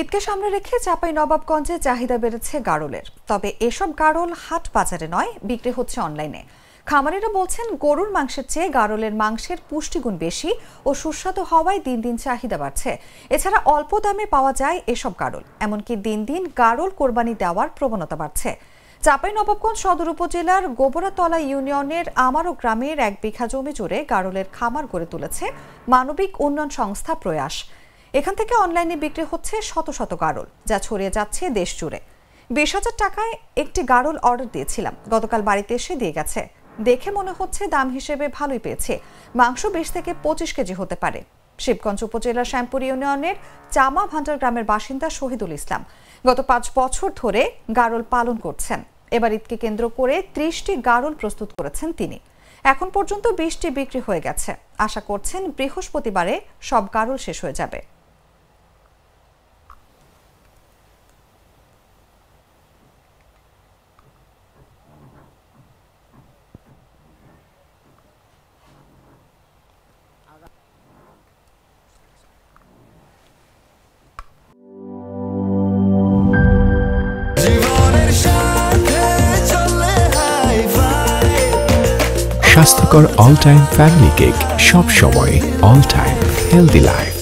ঈদকে সামনে রেখে চাঁপাইনবাবগঞ্জে চাহিদা বেড়েছে গাড়লের। তবে এসব গাড়ল হাট বাজারে নয়, বিক্রি হচ্ছে অনলাইনে। খামারিরা বলছেন, গরুর মাংসের চেয়ে গাড়লের মাংসের পুষ্টিগুণ বেশি ও সুস্বাদু হওয়ায় দিন দিন চাহিদা বাড়ছে। এছাড়া অল্প দামে পাওয়া যায় এসব গাড়ল, এমনকি দিন দিন গাড়ল কোরবানি দেওয়ার প্রবণতা বাড়ছে। চাঁপাইনবাবগঞ্জ সদর উপজেলার গোবরাতলা ইউনিয়নের আমারো গ্রামের 1 বিঘা জমি জুড়ে গাড়লের খামার গড়ে তুলেছে মানবিক উন্নয়ন সংস্থা প্রয়াস। এখান থেকে অনলাইনে বিক্রি হচ্ছে শত শত গাড়ল, যা ছড়িয়ে যাচ্ছে দেশ জুড়ে। 20,000 টাকায় একটি গাড়ল অর্ডার দিয়েছিলাম, গতকাল বাড়িতে এসে দিয়ে গেছে। দেখে মনে হচ্ছে দাম হিসেবে ভালোই পেয়েছে। মাংস 20 থেকে 25 কেজি হতে পারে। শিবগঞ্জ উপজেলার শ্যামপুর ইউনিয়নের চামা ভান্ডার গ্রামের বাসিন্দা শহীদুল ইসলাম গত 5 বছর ধরে গাড়ল পালন করছেন। এবার ঈদকে কেন্দ্র করে 30টি গাড়ল প্রস্তুত করেছেন তিনি। এখন পর্যন্ত 20টি বিক্রি হয়ে গেছে। আশা করছেন বৃহস্পতিবারে সব গাড়ল শেষ হয়ে যাবে। স্বাস্থ্যকর অল টাইম ফ্যামিলি কেক, সব সময় অল টাইম হেলদি লাইফ।